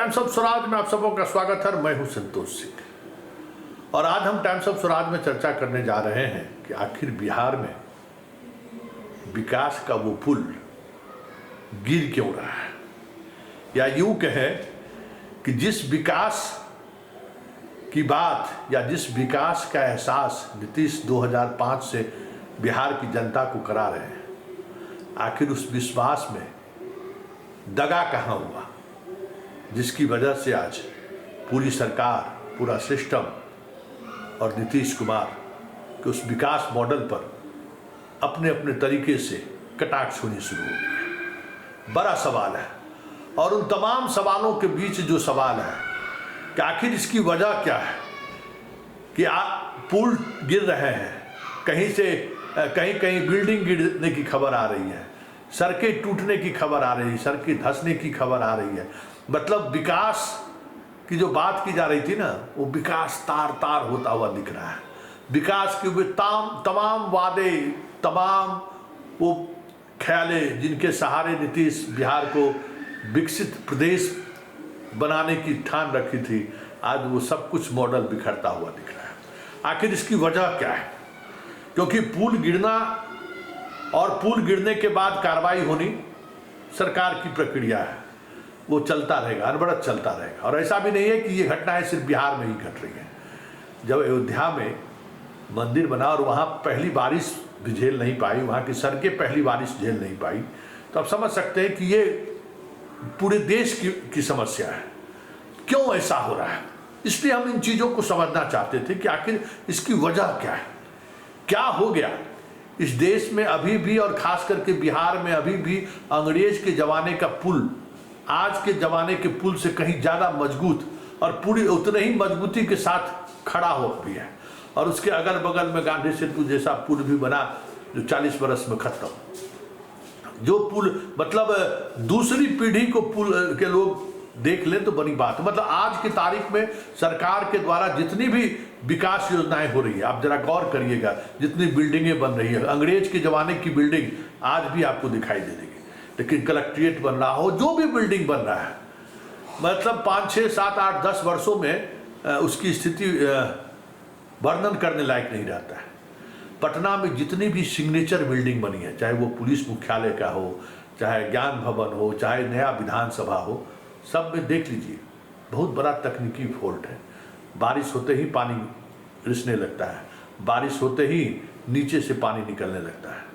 Times of Swaraj में आप सबों का स्वागत है। मैं हूं संतोष सिंह और आज हम टाइम्स ऑफ स्वराज में चर्चा करने जा रहे हैं कि आखिर बिहार में विकास का वो पुल गिर क्यों रहा है, या यूं कहें कि जिस विकास की बात या जिस विकास का एहसास नीतीश 2005 से बिहार की जनता को करा रहे हैं, आखिर उस विश्वास में दगा कहाँ हुआ, जिसकी वजह से आज पूरी सरकार, पूरा सिस्टम और नीतीश कुमार के उस विकास मॉडल पर अपने अपने तरीके से कटाक्ष होनी शुरू हो गई है। बड़ा सवाल है और उन तमाम सवालों के बीच जो सवाल है कि आखिर इसकी वजह क्या है कि पुल गिर रहे हैं, कहीं कहीं बिल्डिंग गिरने की खबर आ रही है, सड़कें टूटने की खबर आ रही है, सड़कें धंसने की खबर आ रही है। मतलब विकास की जो बात की जा रही थी ना, वो विकास तार तार होता हुआ दिख रहा है। विकास के वे तमाम वादे, तमाम वो ख्याले जिनके सहारे नीतीश बिहार को विकसित प्रदेश बनाने की ठान रखी थी, आज वो सब कुछ मॉडल बिखरता हुआ दिख रहा है। आखिर इसकी वजह क्या है? क्योंकि पुल गिरना और पुल गिरने के बाद कार्रवाई होनी सरकार की प्रक्रिया है, वो चलता रहेगा, अनवरत चलता रहेगा। और ऐसा भी नहीं है कि ये घटनाएं सिर्फ बिहार में ही घट रही हैं। जब अयोध्या में मंदिर बना और वहाँ पहली बारिश भी झेल नहीं पाई, वहाँ की सड़कें पहली बारिश झेल नहीं पाई, तो आप समझ सकते हैं कि ये पूरे देश की समस्या है। क्यों ऐसा हो रहा है? इसलिए हम इन चीज़ों को समझना चाहते थे कि आखिर इसकी वजह क्या है, क्या हो गया इस देश में अभी भी, और खास करके बिहार में अभी भी अंग्रेज के ज़माने का पुल आज के ज़माने के पुल से कहीं ज़्यादा मजबूत और पूरी उतने ही मजबूती के साथ खड़ा हो भी है। और उसके अगल बगल में गांधी सेतु जैसा पुल भी बना जो 40 बरस में खत्म, जो पुल मतलब दूसरी पीढ़ी को पुल के लोग देख लें तो बड़ी बात है। मतलब आज की तारीख में सरकार के द्वारा जितनी भी विकास योजनाएं हो रही है, आप जरा गौर करिएगा, जितनी बिल्डिंगें बन रही है, अंग्रेज के ज़माने की बिल्डिंग आज भी आपको दिखाई दे देगी। लेकिन कलेक्ट्रेट बन रहा हो, जो भी बिल्डिंग बन रहा है, मतलब 5, 6, 7, 8, 10 वर्षों में उसकी स्थिति वर्णन करने लायक नहीं रहता है। पटना में जितनी भी सिग्नेचर बिल्डिंग बनी है, चाहे वो पुलिस मुख्यालय का हो, चाहे ज्ञान भवन हो, चाहे नया विधानसभा हो, सब में देख लीजिए बहुत बड़ा तकनीकी फॉल्ट है। बारिश होते ही पानी रिसने लगता है, बारिश होते ही नीचे से पानी निकलने लगता है।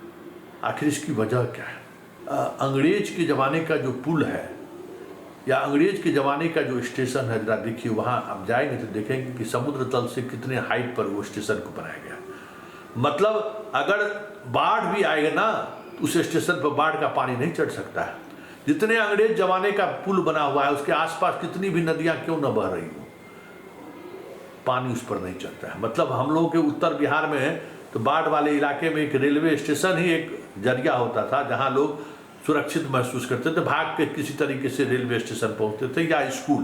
आखिर इसकी वजह क्या है? अंग्रेज के ज़माने का जो पुल है या अंग्रेज के ज़माने का जो स्टेशन है, जरा देखिए, वहाँ आप जाएंगे तो देखेंगे कि समुद्र तल से कितने हाइट पर वो स्टेशन को बनाया गया। मतलब अगर बाढ़ भी आएगा ना, उस स्टेशन पर बाढ़ का पानी नहीं चढ़ सकता है। जितने अंग्रेज ज़माने का पुल बना हुआ है, उसके आसपास कितनी भी नदियाँ क्यों न बह रही हो, पानी उस पर नहीं चढ़ता है। मतलब हम लोगों के उत्तर बिहार में है तो बाढ़ वाले इलाके में एक रेलवे स्टेशन ही एक जरिया होता था, जहाँ लोग सुरक्षित महसूस करते थे, भाग के किसी तरीके से रेलवे स्टेशन पहुंचते थे, या स्कूल,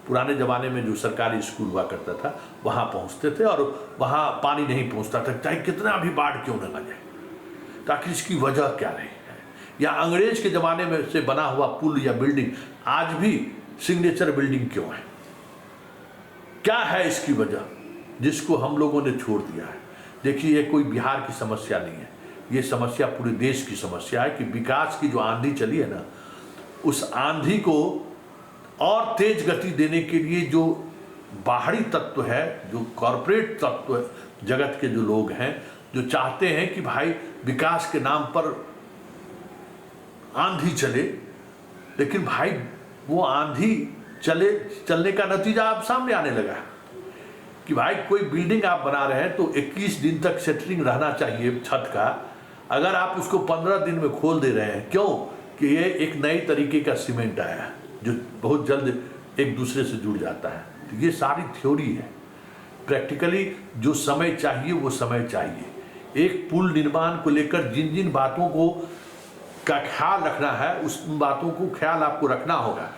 पुराने ज़माने में जो सरकारी स्कूल हुआ करता था वहाँ पहुंचते थे, और वहाँ पानी नहीं पहुंचता था, चाहे कितना भी बाढ़ क्यों न आ जाए। तो आखिर इसकी वजह क्या रही है? या अंग्रेज के ज़माने में से बना हुआ पुल या बिल्डिंग आज भी सिग्नेचर बिल्डिंग क्यों है? क्या है इसकी वजह जिसको हम लोगों ने छोड़ दिया है? देखिए, ये कोई बिहार की समस्या नहीं है, ये समस्या पूरे देश की समस्या है कि विकास की जो आंधी चली है ना, उस आंधी को और तेज गति देने के लिए जो बाहरी तत्व है, जो कॉरपोरेट तत्व जगत के जो लोग हैं, जो चाहते हैं कि भाई विकास के नाम पर आंधी चले, लेकिन भाई वो आंधी चलने का नतीजा आप सामने आने लगा कि भाई कोई बिल्डिंग आप बना रहे हैं तो 21 दिन तक सेटरिंग रहना चाहिए छत का, अगर आप उसको 15 दिन में खोल दे रहे हैं, क्यों? कि ये एक नई तरीके का सीमेंट आया जो बहुत जल्द एक दूसरे से जुड़ जाता है। तो ये सारी थ्योरी है। प्रैक्टिकली जो समय चाहिए वो समय चाहिए। एक पुल निर्माण को लेकर जिन जिन बातों को का ख्याल रखना है, उस बातों को ख्याल आपको रखना होगा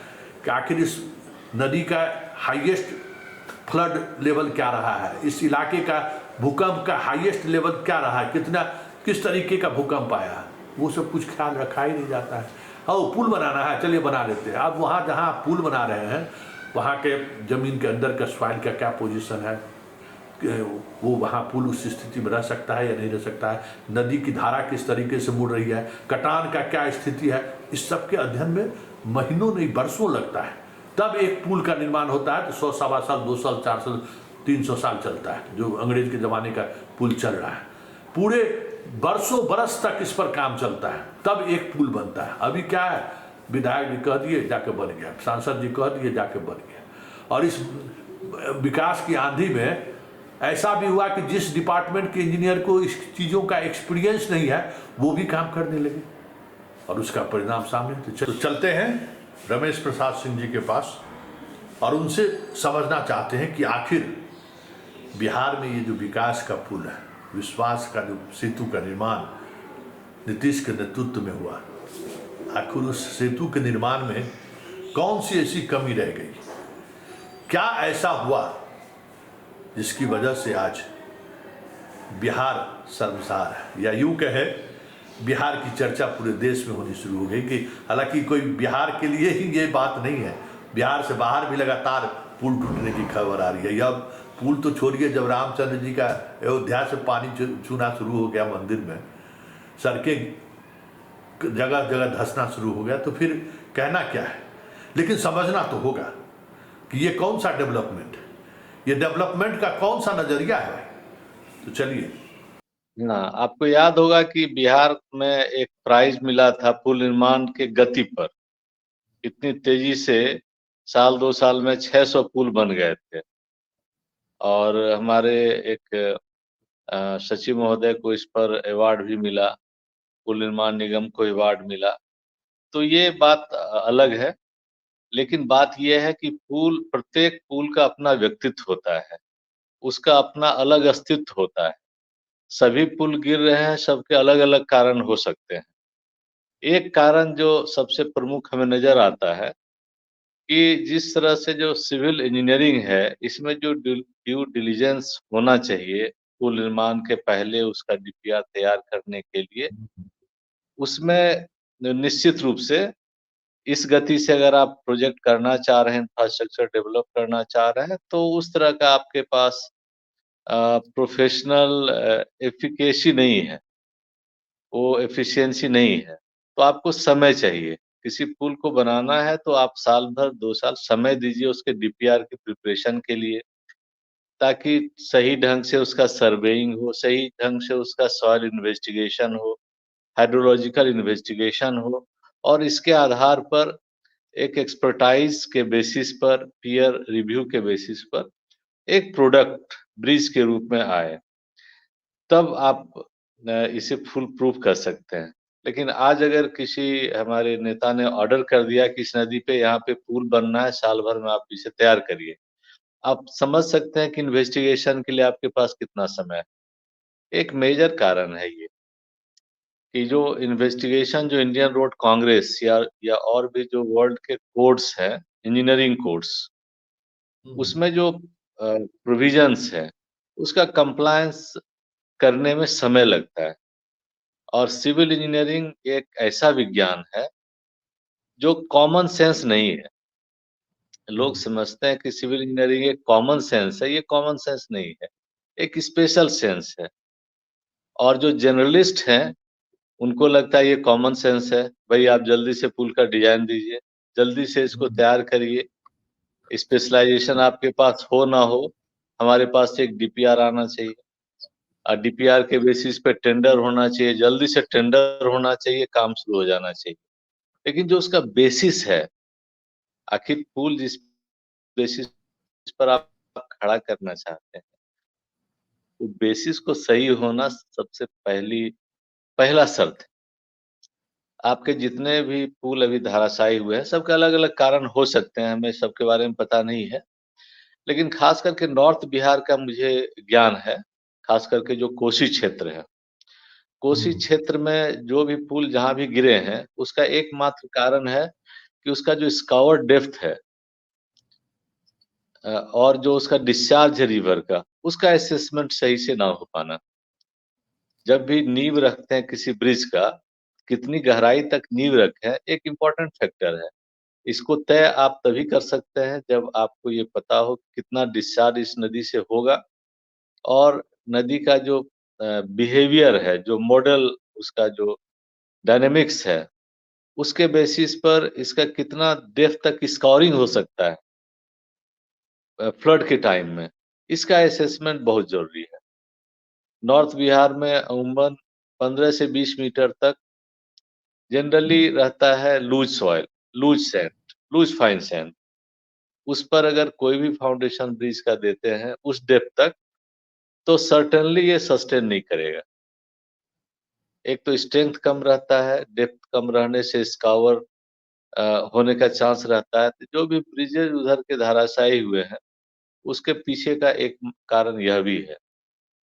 कि आखिर इस नदी का हाईएस्ट फ्लड लेवल क्या रहा है, इस इलाके का भूकंप का हाईएस्ट लेवल क्या रहा है, किस तरीके का भूकंप आया, वो सब कुछ ख्याल रखा ही नहीं जाता है। हाँ वो पुल बनाना है, चलिए बना देते हैं। अब वहाँ जहाँ आप पुल बना रहे हैं वहाँ के ज़मीन के अंदर का सॉइल का क्या पोजीशन है, वो वहाँ पुल उस स्थिति में रह सकता है या नहीं रह सकता है, नदी की धारा किस तरीके से मुड़ रही है, कटान का क्या स्थिति है, इस सब के अध्ययन में महीनों नहीं बरसों लगता है। तब एक पुल का निर्माण होता है तो 100 सवा साल 2 साल 4 साल 300 साल चलता है, जो अंग्रेज के ज़माने का पुल चल रहा है। पूरे बरसों बरस तक इस पर काम चलता है, तब एक पुल बनता है। अभी क्या है, विधायक जी कह दिए जाके बन गया, सांसद जी कह दिए जाके बन गया। और इस विकास की आंधी में ऐसा भी हुआ कि जिस डिपार्टमेंट के इंजीनियर को इस चीज़ों का एक्सपीरियंस नहीं है वो भी काम करने लगे और उसका परिणाम सामने। तो चलते हैं रमेश प्रसाद सिंह जी के पास और उनसे समझना चाहते हैं कि आखिर बिहार में ये जो विकास का पुल है, विश्वास का जो सेतु का निर्माण नीतीश के नेतृत्व में हुआ, आखिर उस सेतु के निर्माण में कौन सी ऐसी कमी रह गई, क्या ऐसा हुआ जिसकी वजह से आज बिहार शर्मसार है, या यूँ कहे बिहार की चर्चा पूरे देश में होनी शुरू हो गई। कि हालांकि कोई बिहार के लिए ही ये बात नहीं है, बिहार से बाहर भी लगातार पुल टूटने की खबर आ रही है। या पुल तो छोड़िए, जब रामचंद्र जी का अयोध्या से पानी छूना शुरू हो गया मंदिर में, सड़कें जगह जगह धंसना शुरू हो गया, तो फिर कहना क्या है। लेकिन समझना तो होगा कि ये कौन सा डेवलपमेंट है, ये डेवलपमेंट का कौन सा नजरिया है। तो चलिए ना, आपको याद होगा कि बिहार में एक प्राइज मिला था पुल निर्माण के गति पर। इतनी तेजी से साल 2 साल में 600 पुल बन गए थे और हमारे एक सचिव महोदय को इस पर अवार्ड भी मिला, पुल निर्माण निगम को अवार्ड मिला। तो ये बात अलग है, लेकिन बात यह है कि प्रत्येक पुल का अपना व्यक्तित्व होता है, उसका अपना अलग अस्तित्व होता है। सभी पुल गिर रहे हैं, सबके अलग अलग कारण हो सकते हैं। एक कारण जो सबसे प्रमुख हमें नजर आता है कि जिस तरह से जो सिविल इंजीनियरिंग है, इसमें जो ड्यू डिलिजेंस होना चाहिए पुल निर्माण के पहले उसका डीपीआर तैयार करने के लिए, उसमें निश्चित रूप से इस गति से अगर आप प्रोजेक्ट करना चाह रहे हैं, इंफ्रास्ट्रक्चर डेवलप करना चाह रहे हैं, तो उस तरह का आपके पास प्रोफेशनल एफिकेसी नहीं है, वो एफिशिएंसी नहीं है। तो आपको समय चाहिए। किसी पुल को बनाना है तो आप साल भर 2 साल समय दीजिए उसके डीपीआर की प्रिपरेशन के लिए, ताकि सही ढंग से उसका सर्वेइंग हो, सही ढंग से उसका सॉइल इन्वेस्टिगेशन हो, हाइड्रोलॉजिकल इन्वेस्टिगेशन हो, और इसके आधार पर एक एक्सपर्टाइज के बेसिस पर, पीयर रिव्यू के बेसिस पर एक प्रोडक्ट ब्रिज के रूप में आए, तब आप इसे फुल प्रूफ कर सकते हैं। लेकिन आज अगर किसी हमारे नेता ने ऑर्डर कर दिया कि इस नदी पे यहाँ पे पुल बनना है, साल भर में आप इसे तैयार करिए, आप समझ सकते हैं कि इन्वेस्टिगेशन के लिए आपके पास कितना समय है। एक मेजर कारण है ये कि जो इन्वेस्टिगेशन जो इंडियन रोड कांग्रेस या और भी जो वर्ल्ड के कोड्स हैं, इंजीनियरिंग कोड्स, उसमें जो प्रोविजंस है उसका कंप्लायंस करने में समय लगता है। और सिविल इंजीनियरिंग एक ऐसा विज्ञान है जो कॉमन सेंस नहीं है। लोग समझते हैं कि सिविल इंजीनियरिंग एक कॉमन सेंस है, ये कॉमन सेंस नहीं है, एक स्पेशल सेंस है। और जो जर्नलिस्ट हैं उनको लगता है ये कॉमन सेंस है, भाई आप जल्दी से पुल का डिजाइन दीजिए, जल्दी से इसको तैयार करिए, स्पेशलाइजेशन आपके पास हो ना हो, हमारे पास एक डीपीआर आना चाहिए और डीपीआर के बेसिस पे टेंडर होना चाहिए, जल्दी से टेंडर होना चाहिए, काम शुरू हो जाना चाहिए। लेकिन जो उसका बेसिस है, आखिर पुल जिस बेसिस पर आप खड़ा करना चाहते हैं, वो बेसिस को सही होना सबसे पहला शर्त है। आपके जितने भी पुल अभी धराशायी हुए हैं, सबके अलग-अलग कारण हो सकते हैं, हमें सबके बारे में पता नहीं है। लेकिन खास करके नॉर्थ बिहार का मुझे ज्ञान है, खास करके जो कोसी क्षेत्र है। कोसी क्षेत्र में जो भी पुल जहाँ भी गिरे हैं, उसका एकमात्र कारण है कि उसका जो स्कावर डेप्थ है और जो उसका डिस्चार्ज है रिवर का, उसका असेसमेंट सही से ना हो पाना। जब भी नींव रखते हैं किसी ब्रिज का, कितनी गहराई तक नींव रखे, एक इम्पोर्टेंट फैक्टर है। इसको तय आप तभी कर सकते हैं जब आपको ये पता हो कि कितना डिस्चार्ज इस नदी से होगा और नदी का जो बिहेवियर है, जो मॉडल उसका जो डायनामिक्स है, उसके बेसिस पर इसका कितना डेप्थ तक स्कोरिंग हो सकता है फ्लड के टाइम में, इसका असेसमेंट बहुत ज़रूरी है। नॉर्थ बिहार में अमूमन 15 से 20 मीटर तक जनरली रहता है loose soil, loose sand, loose fine sand. उस पर अगर कोई भी फाउंडेशन ब्रिज का देते हैं उस डेप्थ तक, तो सर्टेनली ये सस्टेन नहीं करेगा। एक तो स्ट्रेंथ कम रहता है, डेप्थ कम रहने से स्कावर होने का चांस रहता है। तो जो भी ब्रिजेज़ उधर के धराशायी हुए हैं, उसके पीछे का एक कारण यह भी है,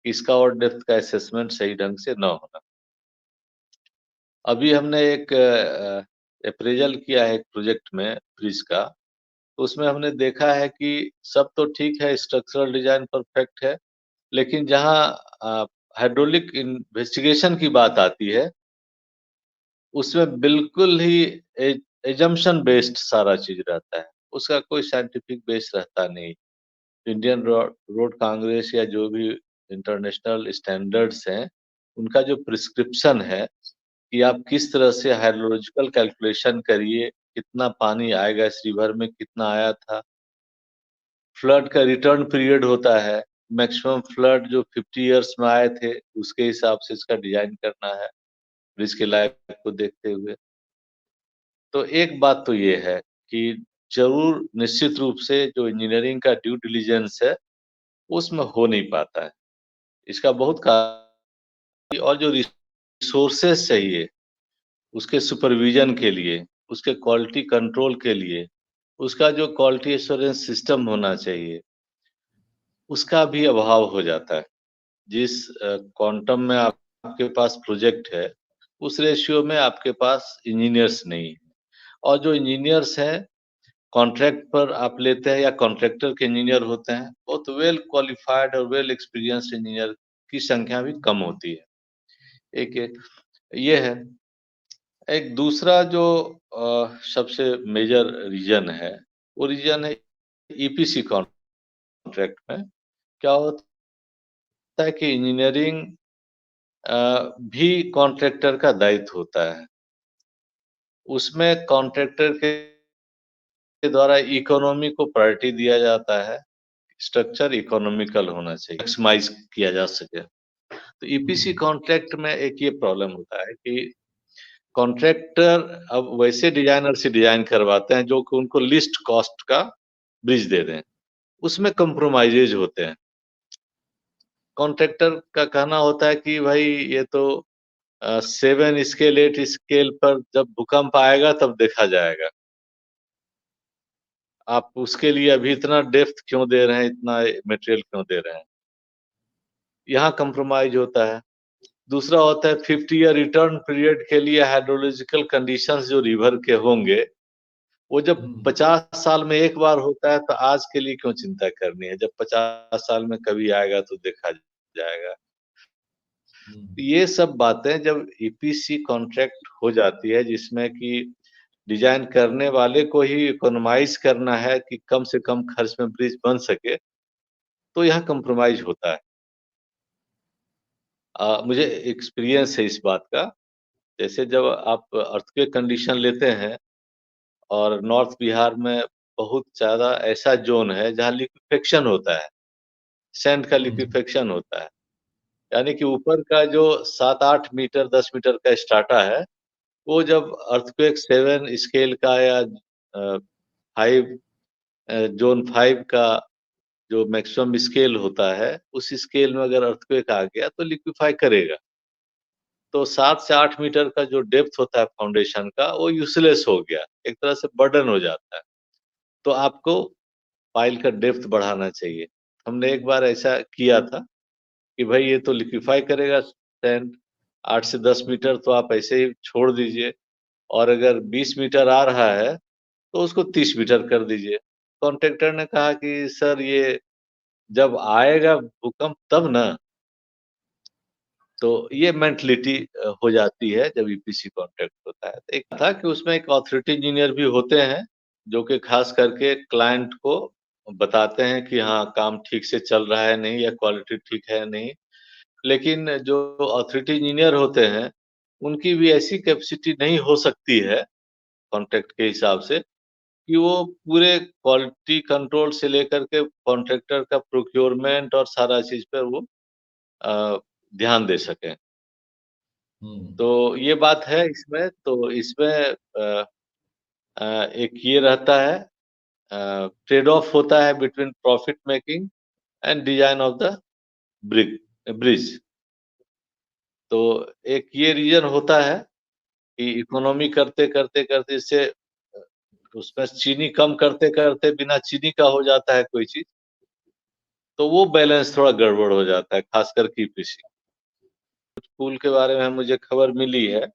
कि इसका और डेप्थ का असेसमेंट सही ढंग से न होना। अभी हमने एक अप्रेज़ल किया है एक प्रोजेक्ट में ब्रिज का, तो उसमें हमने देखा है कि सब तो ठीक है, स्ट्रक्चरल डिज़ाइन परफेक्ट है, लेकिन जहाँ हाइड्रोलिक इन्वेस्टिगेशन की बात आती है, उसमें बिल्कुल ही ए असम्पशन बेस्ड सारा चीज़ रहता है। उसका कोई साइंटिफिक बेस रहता नहीं। इंडियन रोड कांग्रेस या जो भी इंटरनेशनल स्टैंडर्ड्स हैं, उनका जो प्रिस्क्रिप्शन है कि आप किस तरह से हाइड्रोलॉजिकल कैलकुलेशन करिए, कितना पानी आएगा इस रिवर में, कितना आया था। फ्लड का रिटर्न पीरियड होता है, मैक्सिमम फ्लड जो 50 इयर्स में आए थे, उसके हिसाब से इसका डिज़ाइन करना है, ब्रिज के लाइफ को देखते हुए। तो एक बात तो ये है कि ज़रूर निश्चित रूप से जो इंजीनियरिंग का ड्यू डिलिजेंस है, उसमें हो नहीं पाता है। इसका बहुत और जो रिसोर्सेस चाहिए, उसके सुपरविज़न के लिए, उसके क्वालिटी कंट्रोल के लिए, उसका जो क्वालिटी एश्योरेंस सिस्टम होना चाहिए, उसका भी अभाव हो जाता है। जिस क्वांटम में आपके पास प्रोजेक्ट है, उस रेशियो में आपके पास इंजीनियर्स नहीं है। और जो इंजीनियर्स हैं, कॉन्ट्रैक्ट पर आप लेते हैं या कॉन्ट्रैक्टर के इंजीनियर होते हैं, बहुत वेल क्वालिफाइड और वेल एक्सपीरियंस्ड इंजीनियर की संख्या भी कम होती है। एक एक ये है। एक दूसरा जो सबसे मेजर रीज़न है, वो रीज़न है ईपीसी कॉन्ट्रैक्ट में। क्या होता है कि इंजीनियरिंग भी कॉन्ट्रैक्टर का दायित्व होता है। उसमें कॉन्ट्रैक्टर के द्वारा इकोनॉमी को प्रायोरिटी दिया जाता है, स्ट्रक्चर इकोनॉमिकल होना चाहिए, मैक्सिमाइज़ किया जा सके। तो ईपीसी कॉन्ट्रैक्ट में एक ये प्रॉब्लम होता है कि कॉन्ट्रैक्टर अब वैसे डिज़ाइनर से डिज़ाइन करवाते हैं जो कि उनको लीस्ट कॉस्ट का ब्रिज दे दें, उसमें कंप्रोमाइज़ेज़ होते हैं। कॉन्ट्रैक्टर का कहना होता है कि भाई ये तो 7 स्केल 8 स्केल पर जब भूकंप आएगा तब देखा जाएगा। आप उसके लिए अभी इतना डेप्थ क्यों दे रहे हैं, इतना मटेरियल क्यों दे रहे हैं? यहाँ कंप्रोमाइज़ होता है। दूसरा होता है 50 ईयर रिटर्न पीरियड के लिए हाइड्रोलॉजिकल कंडीशंस जो रिवर के होंगे, वो जब 50 साल में एक बार होता है तो आज के लिए क्यों चिंता करनी है? जब 50 साल में कभी आएगा तो देखा जाएगा। ये सब बातें जब ईपीसी कॉन्ट्रैक्ट हो जाती है जिसमें कि डिज़ाइन करने वाले को ही इकोनोमाइज़ करना है कि कम से कम खर्च में ब्रिज बन सके, तो यहाँ कंप्रोमाइज़ होता है। मुझे एक्सपीरियंस है इस बात का। जैसे जब आप अर्थक्वेक कंडीशन लेते हैं और नॉर्थ बिहार में बहुत ज़्यादा ऐसा ज़ोन है जहाँ लिक्विफेक्शन होता है, सैंड का लिक्विफेक्शन होता है। यानी कि ऊपर का जो 7-8 मीटर 10 मीटर का स्ट्राटा है, वो जब अर्थक्वेक 7 स्केल का या 5 ज़ोन 5 का जो मैक्सिमम स्केल होता है, उस स्केल में अगर अर्थक्वेक आ गया तो लिक्विफाई करेगा। तो 7 से 8 मीटर का जो डेप्थ होता है फाउंडेशन का, वो यूज़लेस हो गया, एक तरह से बर्डन हो जाता है। तो आपको पाइल का डेप्थ बढ़ाना चाहिए। हमने एक बार ऐसा किया था कि भाई ये तो लिक्विफाई करेगा सैंड, 8 से 10 मीटर तो आप ऐसे ही छोड़ दीजिए और अगर 20 मीटर आ रहा है, तो उसको 30 मीटर कर दीजिए। कॉन्ट्रैक्टर ने कहा कि सर ये जब आएगा भूकंप तब ना, तो ये मेंटलिटी हो जाती है जब ईपीसी कॉन्ट्रैक्ट होता है। तो एक था कि उसमें एक ऑथोरिटी इंजीनियर भी होते हैं, जो कि खास करके क्लाइंट को बताते हैं कि हाँ, काम ठीक से चल रहा है नहीं या क्वालिटी ठीक है नहीं। लेकिन जो ऑथोरिटी इंजीनियर होते हैं, उनकी भी ऐसी कैपेसिटी नहीं हो सकती है कॉन्ट्रैक्ट के हिसाब से कि वो पूरे क्वालिटी कंट्रोल से लेकर के कॉन्ट्रैक्टर का प्रोक्योरमेंट और सारा चीज़ पे वो अ, ध्यान दे सकें। हुँ। तो ये बात है इसमें, तो इसमें एक ये रहता है, ट्रेड ऑफ होता है between profit making and design of the brick bridge. तो एक ये रीज़न होता है कि इकोनॉमी करते-करते इससे उसमें चीनी कम करते-करते बिना चीनी का हो जाता है कोई चीज़, तो वो बैलेंस थोड़ा गड़बड़ हो जाता है, खासकर ईपीसी। स्कूल के बारे में मुझे खबर मिली है,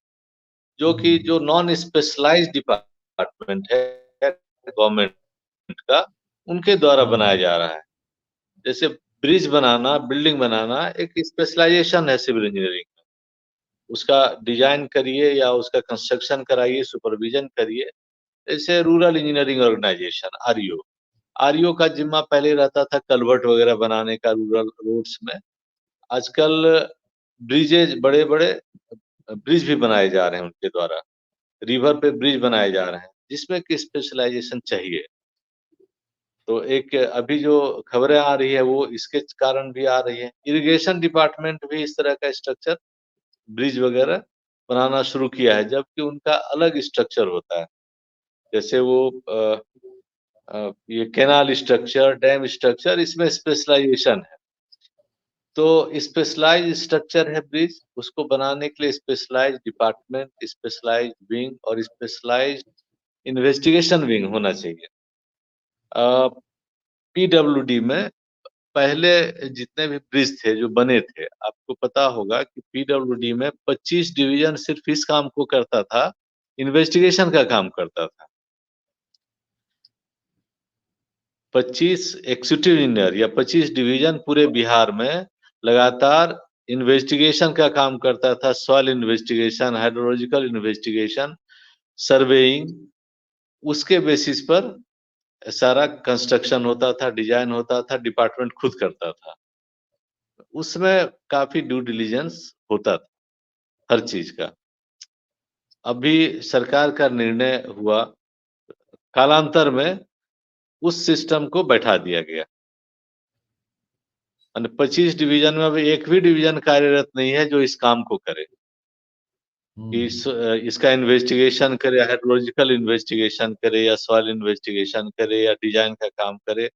जो कि हुँ। जो नॉन स्पेशलाइज्ड डिपार्टमेंट है गवर्नमेंट का, उनके द्वारा हाँ, बनाया हाँ। जा रहा है। जैसे ब्रिज बनाना, बिल्डिंग बनाना एक स्पेशलाइज़ेशन है सिविल इंजीनियरिंग में। उसका डिज़ाइन करिए या उसका कंस्ट्रक्शन कराइए, सुपरविज़न करिए। जैसे rural engineering organisation REO, REO का ज़िम्मा पहले रहता था कल्वर्ट वगैरह बनाने का रूरल रोड्स में। आजकल ब्रिजेज़ बड़े-बड़े ब्रिज भी बनाए जा रहे हैं उनके द्वारा। रिवर पे ब्रिज बनाए जा रहे हैं, जिसमें कि स्पेशलाइज़ेशन चाहिए। तो एक अभी जो खबरें आ रही है वो इसके कारण भी आ रही है। इरिगेशन डिपार्टमेंट भी इस तरह का स्ट्रक्चर ब्रिज वगैरह बनाना शुरू किया है, जबकि उनका अलग स्ट्रक्चर होता है। जैसे वो ये कैनाल स्ट्रक्चर, डैम स्ट्रक्चर इसमें स्पेशलाइजेशन है। तो स्पेशलाइज्ड स्ट्रक्चर है ब्रिज, उसको बनाने के लिए स्पेशलाइज्ड डिपार्टमेंट, स्पेशलाइज्ड विंग और स्पेशलाइज्ड इन्वेस्टिगेशन विंग होना चाहिए। पीडब्ल्यूडी में पहले जितने भी ब्रिज थे, जो बने थे, आपको पता होगा कि पीडब्ल्यूडी में 25 डिवीज़न सिर्फ़ इस काम को करता था, इन्वेस्टिगेशन का काम करता था। 25 एक्जीक्यूटिव इंजीनियर या 25 डिवीज़न पूरे बिहार में लगातार इन्वेस्टिगेशन का काम करता था, soil investigation, hydrological investigation, surveying, उसके बेसिस पर सारा कंस्ट्रक्शन होता था, डिज़ाइन होता था, डिपार्टमेंट खुद करता था। उसमें काफ़ी ड्यू डिलिजेंस होता था, हर चीज़ का। अभी सरकार का निर्णय हुआ, कालांतर में उस सिस्टम को बैठा दिया गया। माने 25 डिवीज़न में अभी एक भी डिवीज़न कार्यरत नहीं है जो इस काम को करे। कि हुँ। इसका इन्वेस्टिगेशन करे, हाइड्रोलॉजिकल इन्वेस्टिगेशन करे या सॉइल इन्वेस्टिगेशन करे या डिज़ाइन का काम करे।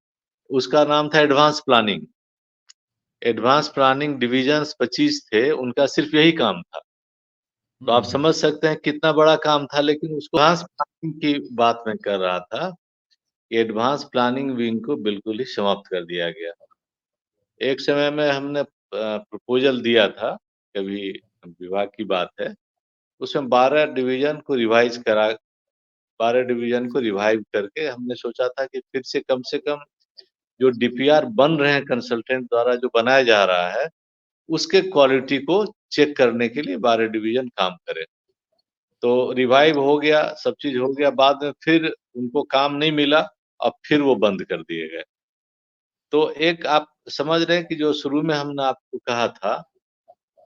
उसका नाम था advance planning. Advance planning divisions 25 थे, उनका सिर्फ़ यही काम था। तो आप हुँ। समझ सकते हैं कितना बड़ा काम था, लेकिन उसको एडवांस प्लानिंग की बात मैं कर रहा था, कि एडवांस प्लानिंग विंग को बिल्कुल ही समाप्त कर दिया गया। एक समय में हमने प्रपोज़ल दिया था, कभी विभाग की बात है, उसमें 12 डिवीज़न को रिवाइज़ करा 12 डिवीज़न को रिवाइव करके हमने सोचा था कि फिर से कम जो डीपीआर बन रहे हैं कंसल्टेंट द्वारा जो बनाया जा रहा है, उसके क्वालिटी को चेक करने के लिए 12 डिवीज़न काम करें। तो रिवाइव हो गया, सब चीज़ हो गया, बाद में फिर उनको काम नहीं मिला, अब फिर वो बंद कर दिए गए। तो एक आप समझ रहे हैं कि जो शुरू में हमने आपको कहा था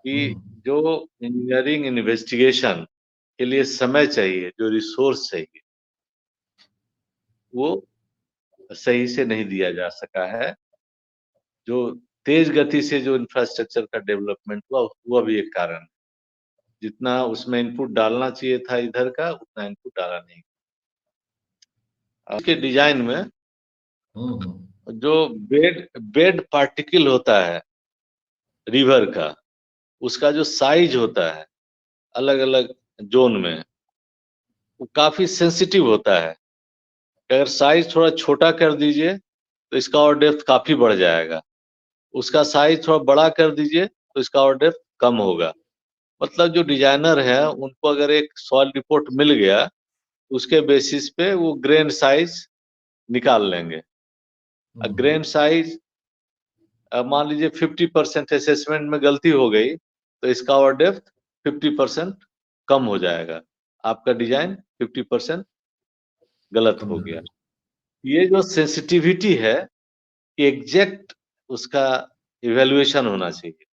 कि हुँ। जो इंजीनियरिंग इन्वेस्टिगेशन के लिए समय चाहिए, जो रिसोर्स चाहिए, वो सही से नहीं दिया जा सका है। जो तेज़ गति से जो इंफ्रास्ट्रक्चर का डेवलपमेंट हुआ, वो भी एक कारण है। जितना उसमें इनपुट डालना चाहिए था इधर का, उतना इनपुट डाला नहीं। उसके डिज़ाइन में हुँ, हुँ। जो बेड बेड पार्टिकल होता है रिवर का, उसका जो साइज़ होता है, अलग-अलग ज़ोन में, वो काफ़ी सेंसिटिव होता है। अगर साइज़ थोड़ा छोटा कर दीजिए, तो इसका और डेप्थ काफ़ी बढ़ जाएगा। उसका साइज़ थोड़ा बड़ा कर दीजिए, तो इसका और डेप्थ कम होगा। मतलब जो डिज़ाइनर है, उनको अगर एक सॉइल रिपोर्ट मिल गया, तो उसके बेसिस पे वो ग्रेन साइज़ निकाल लेंगे। हुँ। ग्रेन साइज़ मान लीजिए 50% असेसमेंट में गलती हो गई, तो इसका और डेप्थ 50% कम हो जाएगा, आपका डिजाइन 50% गलत कम हो हो गया। गया। ये जो सेंसिटिविटी है, एग्जैक्ट उसका इवैल्यूएशन होना चाहिए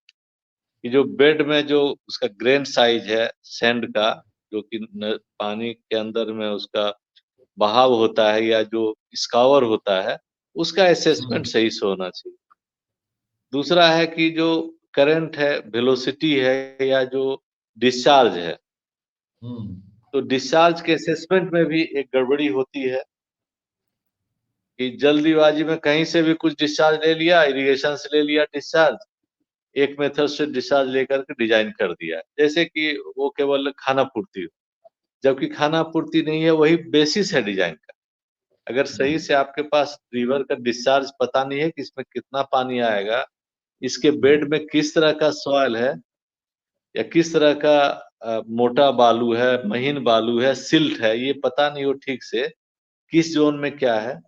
कि जो बेड में जो उसका ग्रेन साइज है सैंड का, जो कि पानी के अंदर में उसका बहाव होता है या जो स्कावर होता है, उसका असेसमेंट हम्म सही से होना चाहिए। दूसरा है कि जो करंट है, वेलोसिटी है या जो डिस्चार्ज है, हम्म तो डिस्चार्ज के असेसमेंट में भी एक गड़बड़ी होती है कि जल्दीबाजी में कहीं से भी कुछ डिस्चार्ज ले लिया, इरिगेशन से ले लिया डिस्चार्ज, एक मेथड से डिस्चार्ज लेकर के डिजाइन कर दिया। जैसे कि वो केवल खाना पूर्ति हो, जबकि खाना पूर्ति नहीं है, वही बेसिस है डिजाइन का। अगर सही से आपके पास रिवर का डिस्चार्ज पता नहीं है कि इसमें कितना पानी आएगा, इसके बेड में किस तरह का सॉइल है या किस तरह का मोटा बालू है, महीन बालू है, सिल्ट है, ये पता नहीं हो ठीक से, किस ज़ोन में क्या है।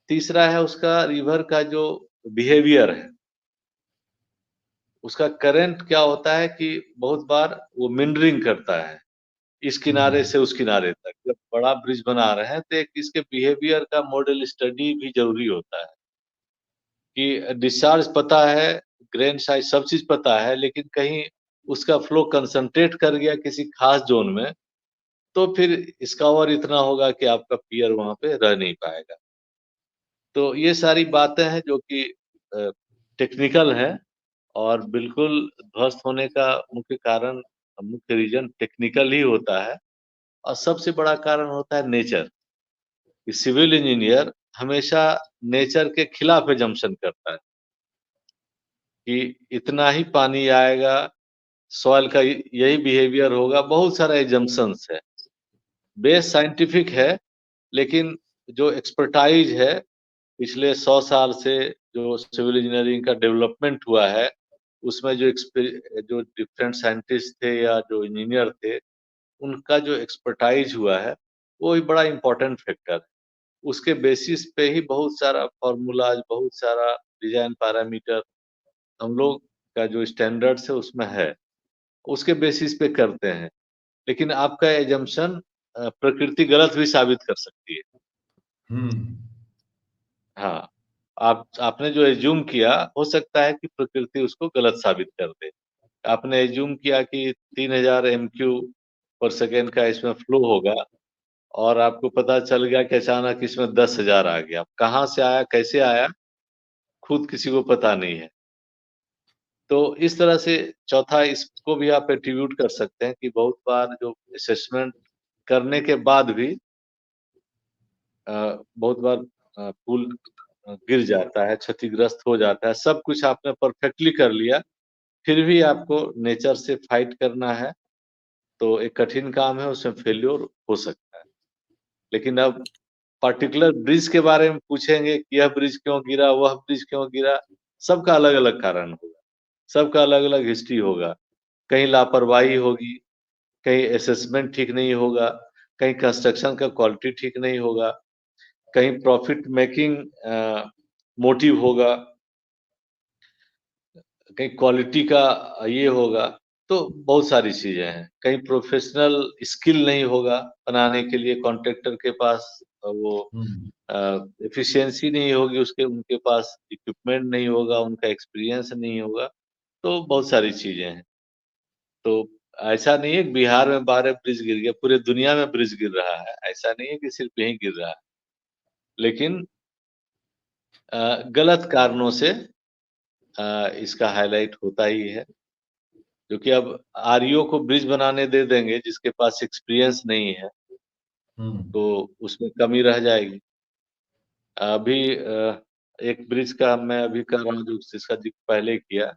तीसरा है उसका रिवर का जो बिहेवियर है, उसका करंट क्या होता है कि बहुत बार वो मेंडरिंग करता है, इस किनारे हम्म से उस किनारे तक। जब बड़ा ब्रिज बना रहे हैं तो एक इसके बिहेवियर का मॉडल स्टडी भी ज़रूरी होता है कि डिस्चार्ज पता है, ग्रेन साइज़ सब चीज़ पता है, लेकिन कहीं उसका फ्लो कंसंट्रेट कर गया किसी खास ज़ोन में, तो फिर स्कॉर इतना होगा कि आपका पियर वहाँ पे रह नहीं पाएगा। तो ये सारी बातें हैं जो कि टेक्निकल हैं और बिल्कुल ध्वस्त होने का मुख्य कारण, मुख्य रीज़न टेक्निकल ही होता है और सबसे बड़ा कारण होता है नेचर। कि सिविल इंजीनियर हमेशा नेचर के खिलाफ असम्पशन करता है कि इतना ही पानी आएगा, सॉइल का यही बिहेवियर होगा, बहुत सारा असम्पशन्स है। बेस साइंटिफिक है, लेकिन जो एक्सपर्टाइज़ है पिछले 100 साल से जो सिविल इंजीनियरिंग का डेवलपमेंट हुआ है, उसमें जो डिफरेंट साइंटिस्ट थे या जो इंजीनियर थे, उनका जो एक्सपर्टाइज़ हुआ है, वो ही बड़ा इम्पोर्टेंट फैक्टर है। उसके बेसिस पे ही बहुत सारा फ़ॉर्मूलाज़, बहुत सारा डिज़ाइन पैरामीटर हम लोग का जो स्टैंडर्ड्स है उसमें है, उसके बेसिस पे करते हैं। लेकिन आपका असम्पशन प्रकृति गलत भी साबित कर सकती है। हम्म हाँ, आपने जो एज़्यूम किया, हो सकता है कि प्रकृति उसको गलत साबित कर दे। आपने एज़्यूम किया कि 3000 एमक्यू पर सेकंड का इसमें फ्लो होगा और आपको पता चल गया कि अचानक इसमें 10,000 आ गया। कहाँ से आया, कैसे आया, खुद किसी को पता नहीं है। तो इस तरह से चौथा इसको भी आप एट्रिब्यूट कर सकते हैं कि बहुत बार जो असेसमेंट करने के बाद भी बहुत बार पुल गिर जाता है, क्षतिग्रस्त हो जाता है। सब कुछ आपने परफेक्टली कर लिया, फिर भी आपको नेचर से फाइट करना है, तो एक कठिन काम है, उसमें फेल्योर हो सकता है। लेकिन अब पार्टिकुलर ब्रिज के बारे में पूछेंगे कि यह ब्रिज क्यों गिरा, वह ब्रिज क्यों गिरा, सबका अलग-अलग कारण होगा, सबका अलग-अलग हिस्ट्री होगा। कहीं लापरवाही होगी, कहीं असेसमेंट ठीक नहीं होगा, कहीं कंस्ट्रक्शन का क्वालिटी ठीक नहीं होगा, कहीं प्रॉफिट मेकिंग मोटिव होगा, कहीं क्वालिटी का ये होगा, तो बहुत सारी चीज़ें हैं। कहीं प्रोफ़ेशनल स्किल नहीं होगा बनाने के लिए कॉन्ट्रैक्टर के पास वो हम्म अ, एफिशिएंसी नहीं होगी उसके उनके पास इक्विपमेंट नहीं होगा, उनका एक्सपीरियंस नहीं होगा, तो बहुत सारी चीज़ें हैं। तो ऐसा नहीं है कि बिहार में 12 ब्रिज गिर गए, पूरे दुनिया में ब्रिज गिर रहा है, ऐसा नहीं है कि सिर्फ़ यहीं गिर रहा है। लेकिन गलत कारणों से इसका हाइलाइट होता ही है, क्योंकि अब आरईओ को ब्रिज बनाने दे देंगे जिसके पास एक्सपीरियंस नहीं है, हम्म तो उसमें कमी रह जाएगी। अभी एक ब्रिज का मैं अभी कर रहा हूँ जो जिसका ज़िक्र पहले किया,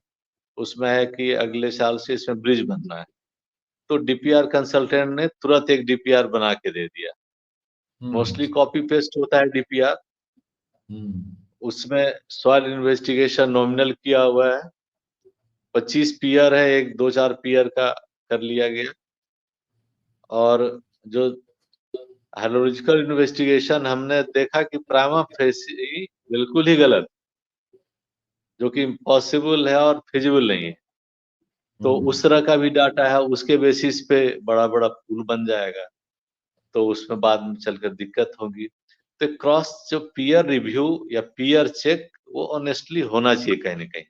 उसमें है कि अगले साल से इसमें ब्रिज बनना है। तो डीपीआर कंसल्टेंट ने तुरंत एक डीपीआर बना के दे दिया। हम्म मोस्टली कॉपी पेस्ट होता है डीपीआर, हम्म उसमें सॉइल इन्वेस्टिगेशन नॉमिनल किया हुआ है, 25 पीयर है, एक 2-4 पीयर का कर लिया गया और जो हाइड्रोलॉजिकल इन्वेस्टिगेशन हमने देखा कि प्राइमा फेसी बिल्कुल ही गलत, जो कि इम्पॉसिबल है और फिजिबल नहीं है। तो उस तरह का भी डाटा है, उसके बेसिस पे बड़ा-बड़ा पुल बन जाएगा, तो उसमें बाद में चलकर दिक्कत होगी। तो क्रॉस जो पीयर रिव्यू या पीयर चेक वो ऑनेस्टली होना चाहिए कहीं न कहीं।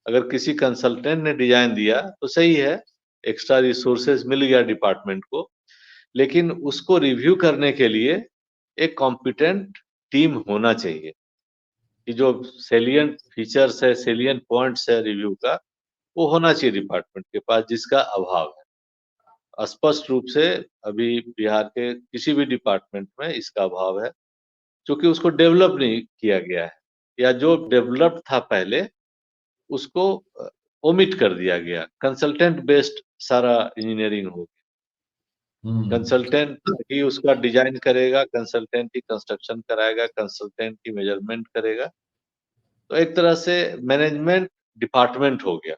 अगर किसी कंसल्टेंट ने डिज़ाइन दिया तो सही है, एक्स्ट्रा रिसोर्सेज़ मिल गया डिपार्टमेंट को, लेकिन उसको रिव्यू करने के लिए एक कॉम्पिटेंट टीम होना चाहिए, कि जो सैलिएंट फीचर्स है, सैलिएंट पॉइंट्स है रिव्यू का, वो होना चाहिए डिपार्टमेंट के पास, जिसका अभाव है। स्पष्ट रूप से अभी बिहार के किसी भी डिपार्टमेंट में इसका अभाव है, क्योंकि उसको डेवलप नहीं किया गया है, या जो डेवलप्ड था पहले उसको ओमिट कर दिया गया। कंसल्टेंट बेस्ड सारा इंजीनियरिंग हो गया। कंसल्टेंट ही उसका डिजाइन करेगा, कंसल्टेंट ही कंस्ट्रक्शन कराएगा, कंसल्टेंट ही मेजरमेंट करेगा। तो एक तरह से मैनेजमेंट डिपार्टमेंट हो गया।